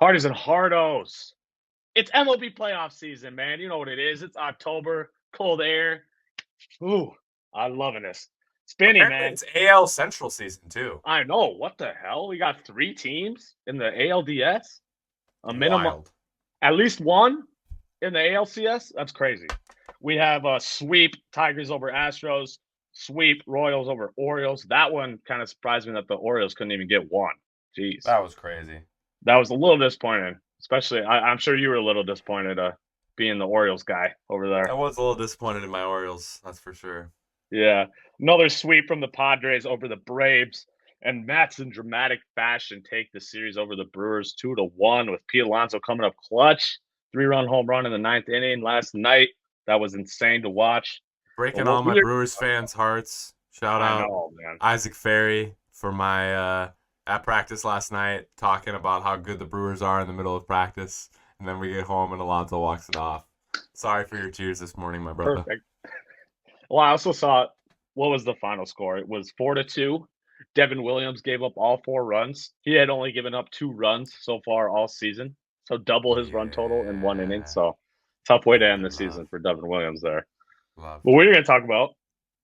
Hardies and Hardos. It's MLB playoff season, man. You know what it is. It's October, cold air. Ooh, I'm loving this. Spinny, Apparently, man. it's AL Central season too. I know. What the hell? We got 3 teams in the ALDS. A minimum, Wild. at least one in the ALCS. That's crazy. We have a sweep Tigers over Astros, sweep Royals over Orioles. That one kind of surprised me that the Orioles couldn't even get one. Jeez. That was crazy. That was a little disappointing, especially I'm sure you were a little disappointed being the Orioles guy over I there. was a little disappointed in my Orioles, that's for sure. Yeah. Another sweep from the Padres over the Braves. And Mets in dramatic fashion take the series over the Brewers 2-1 with Pete Alonso coming up clutch. 3-run home run in the ninth inning last night. That was insane to watch. But Breaking what all my we're Brewers fans' hearts. Shout I out know, man. Isaac Ferry for my at practice last night, talking about how good the Brewers are in the middle of practice, and then we get home and Alonso walks it off. Sorry for your tears this morning, my brother. Perfect. Well, I also saw what was the final score? It was 4-2. Devin Williams gave up all 4 runs. He had only given up 2 runs so far all season. So double his run total in 1 inning. Yeah, So tough way to love end the it, love, season for Devin Williams there. But loved. we're going to talk about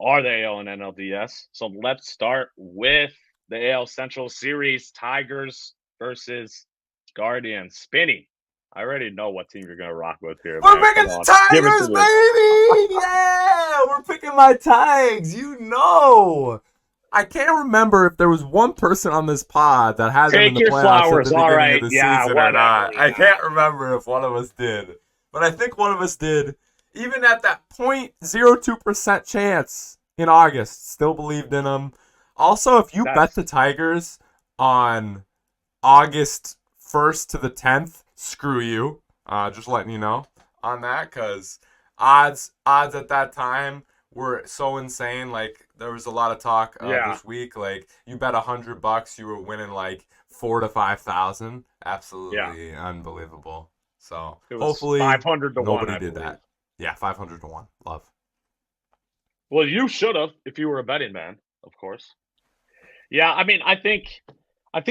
are the AL and NLDS. So let's start with the AL Central Series Tigers versus Guardians. Spinny. I already know what team you're going to rock with here, We're man. picking Come the on. Give it to Tigers, me. baby! Yeah! We're picking my Tigers, you know! I can't remember if there was one person on this pod that had them in Take the your playoffs at flowers. the All beginning of right. the Yeah, season or whatever. not. I Yeah. can't remember if one of us did. But I think one of us did. Even at that 0.02% chance in August, still believed in them. Also, if you bet That's the Tigers on August 1st to the 10th, screw you. Just letting you know on that, because odds at that time were so insane. Like, there was a lot of talk yeah. this week. Like, you bet $100, you were winning like 4 to 5 thousand. Yeah. Absolutely unbelievable. So It was hopefully 500 to 1, nobody I did believe. that. Yeah, 500 to 1. Love. Well, you should have if you were a betting man, of course. Yeah, I mean, I think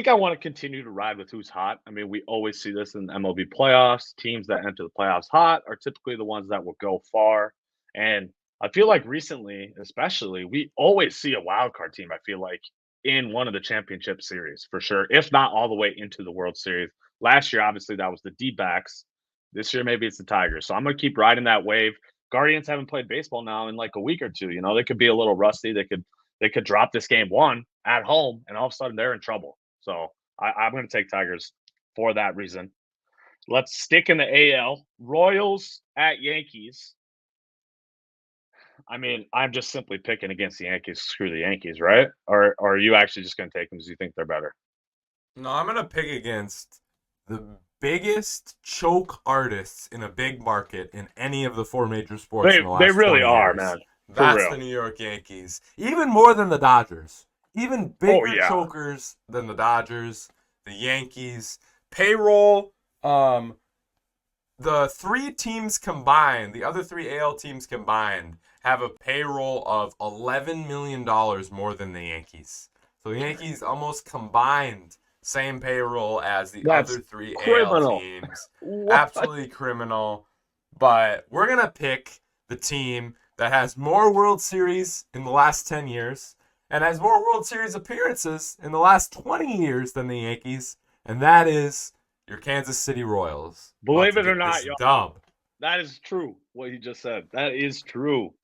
I want to continue to ride with who's hot. I mean, we always see this in MLB playoffs. Teams that enter the playoffs hot are typically the ones that will go far. And I feel like recently, especially, we always see a wild card team, I feel like, in one of the championship series for sure, if not all the way into the World Series. Last year, obviously, that was the D backs. This year, maybe it's the Tigers. So I'm going to keep riding that wave. Guardians haven't played baseball now in like a week or two. You know, they could be a little rusty. They could drop this game one at home, and all of a sudden they're in trouble. So I'm going to take Tigers for that reason. Let's stick in the AL. Royals at Yankees. I mean, I'm just simply picking against the Yankees. Screw the Yankees, right? Or are you actually just going to take them because you think they're better? No, I'm gonna pick against the biggest choke artists in a big market in any of the four major sports in the They last really 20 are, years. man. For That's real. the New York Yankees. Even more than the Dodgers. Even Oh bigger yeah, chokers than the Dodgers, the Yankees. Payroll, the three teams combined, the other three AL teams combined, have a payroll of $11 million more than the Yankees. So the Yankees almost combined same payroll as the that's other three AL criminal. teams. What? Absolutely criminal. But we're going to pick the team that has more World Series in the last 10 years and has more World Series appearances in the last 20 years than the Yankees, and that is your Kansas City Royals. About Believe to it or get not, this y'all, dub. that is true. What you just said. That is true.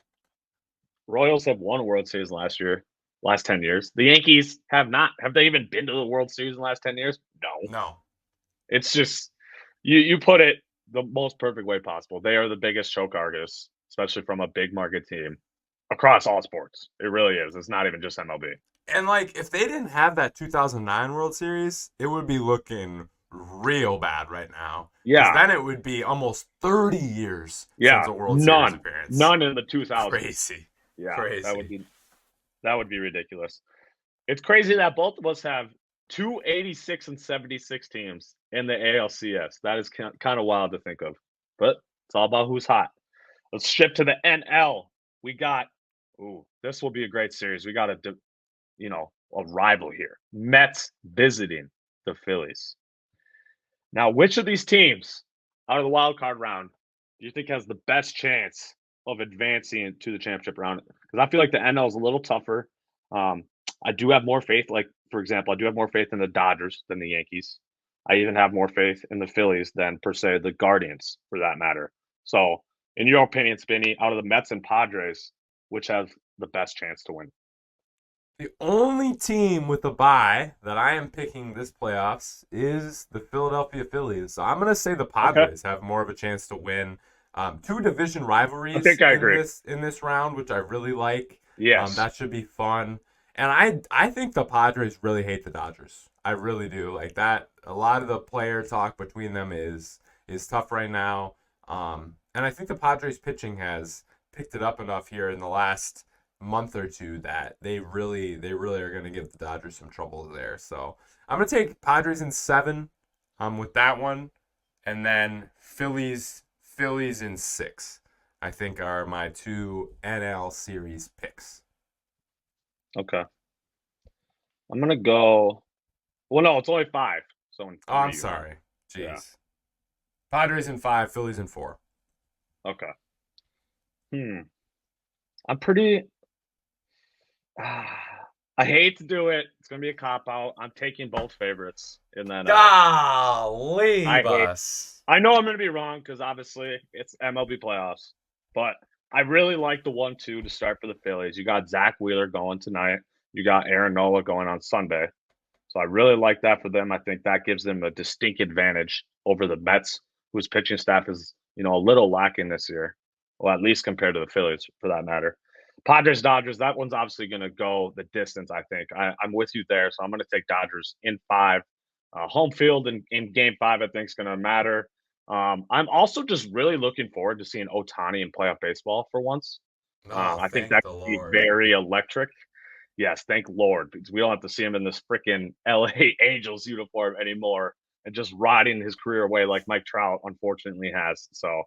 Royals have won a World Series last year, last 10 years. The Yankees have not. Have they even been to the World Series in the last 10 years? No. No. It's just you put it the most perfect way possible. They are the biggest choke artists, especially from a big market team across all sports. It really is. It's not even just MLB. And like, if they didn't have that 2009 World Series, it would be looking real bad right now. Because Yeah. then it would be almost 30 years since Yeah. a World Series None. appearance. None in the 2000s. Crazy. Yeah, Crazy. that would be ridiculous. It's crazy that both of us have 286 and 76 teams in the ALCS. That is kind of wild to think of. But it's all about who's hot. Let's shift to the NL. We got this will be a great series. We got a rival here. Mets visiting the Phillies. Now, which of these teams out of the wild card round do you think has the best chance of advancing to the championship round? Because I feel like the NL is a little tougher. Um, I do have more faith. Like, for example, I do have more faith in the Dodgers than the Yankees. I even have more faith in the Phillies than, per se, the Guardians, for that matter. So, in your opinion, Spinny, out of the Mets and Padres, which have the best chance to win? The only team with a bye that I am picking this playoffs is the Philadelphia Phillies. So I'm going to say the Okay. Padres have more of a chance to win. Two division I rivalries think I in agree. this round, which I really like. Yes. That should be fun. And I think the Padres really hate the Dodgers. I really do. Like that. A lot of the player talk between them is tough right now. And I think the Padres pitching has picked it up enough here in the last month or two that they really are going to give the Dodgers some trouble there. So I'm going to take Padres in 7 with that one, and then Phillies in 6. I think are my two NL series picks. Okay. I'm gonna go. Well, no, it's only five. So in Oh, I'm three, right? sorry. Yeah. Jeez. Padres in 5, Phillies in 4. Okay. I'm pretty. I hate to do it. It's gonna be a cop out. I'm taking both favorites in the NL. Golly, I hate. bus. I know I'm gonna be wrong because obviously it's MLB playoffs, but I really like the 1-2 to start for the Phillies. You got Zach Wheeler going tonight. You got Aaron Nola going on Sunday. So I really like that for them. I think that gives them a distinct advantage over the Mets, whose pitching staff is, a little lacking this year. Well, at least compared to the Phillies, for that matter. Padres Dodgers, that one's obviously going to go the distance. I think I'm with you there, so I'm going to take Dodgers in 5. Home field in Game 5, I think is going to matter. I'm also just really looking forward to seeing Otani in playoff baseball for once. Oh, I think thank that the could be Lord. very electric. Yes, thank Lord, because we don't have to see him in this freaking LA Angels uniform anymore and just riding his career away like Mike Trout unfortunately has. So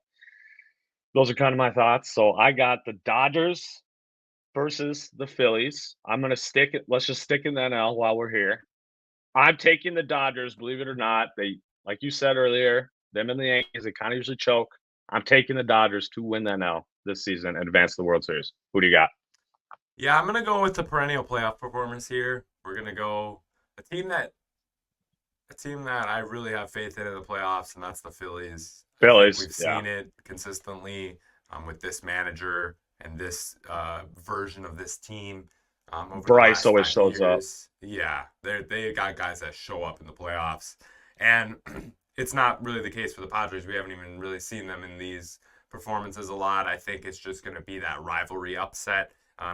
those are kind of my thoughts. So I got the Dodgers versus the Phillies. I'm gonna stick it. Let's just stick in the NL while we're here. I'm taking the Dodgers, believe it or not. They, like you said earlier, them and the Yankees, they kind of usually choke. I'm taking the Dodgers to win the NL this season and advance to the World Series. Who do you got? Yeah, I'm gonna go with the perennial playoff performance here. We're gonna go a team that a team that I really have faith in the playoffs, and that's the Phillies. I think Phillies. we've Yeah. seen it consistently with this manager and this version of this team over the Bryce last always 5 shows up. years. Yeah, they got guys that show up in the playoffs, and it's not really the case for the Padres. We haven't even really seen them in these performances a lot. I think it's just going to be that rivalry upset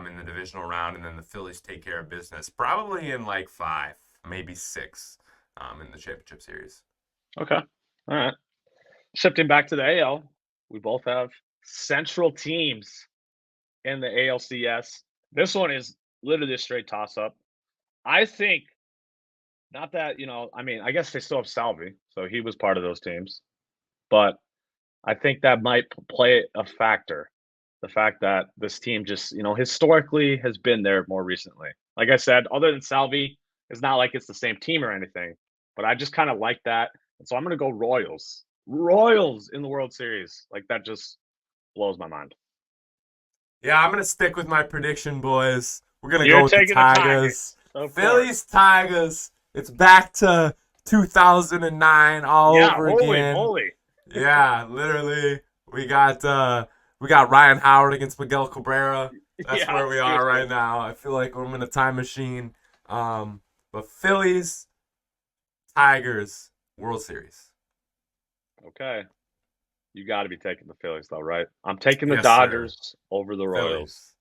in the divisional round, and then the Phillies take care of business, probably in like 5, maybe 6 in the championship series. Okay. All right. Shifting back to the AL, we both have central teams in the ALCS. This one is literally a straight toss up. I think, not that, I mean, I guess they still have Salvi, so he was part of those teams, but I think that might play a factor. The fact that this team just, historically has been there more recently. Like I said, other than Salvi, it's not like it's the same team or anything, but I just kind of like that. And so I'm going to go Royals. Royals in the World Series. Like that just blows my mind. Yeah, I'm gonna stick with my prediction, boys. We're gonna go You're with the taking the Tigers. Tigers, of Phillies course. Tigers. It's back to 2009 all Yeah, over holy again. moly. Yeah, literally. We got uh we got Ryan Howard against Miguel Cabrera. That's Yeah, where we are seriously. right now. I feel like I'm in a time machine. But Phillies, Tigers, World Series. Okay. You got to be taking the Phillies, though, right? I'm taking the Yes, sir. Dodgers over the Royals. Phillies.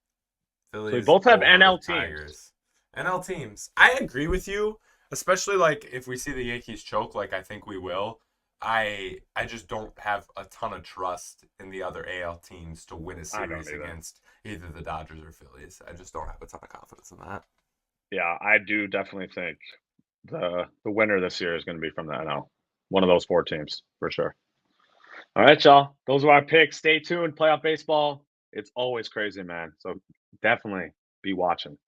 So we Phillies both have over NL teams. Tigers. NL teams. I agree with you, especially like if we see the Yankees choke, like I think we will. I just don't have a ton of trust in the other AL teams to win a I don't series either. against either the Dodgers or Phillies. I just don't have a ton of confidence in that. Yeah, I do definitely think the winner this year is going to be from the NL. One of those four teams for sure. All right, y'all. Those are our picks. Stay tuned. Playoff baseball. It's always crazy, man. So definitely be watching.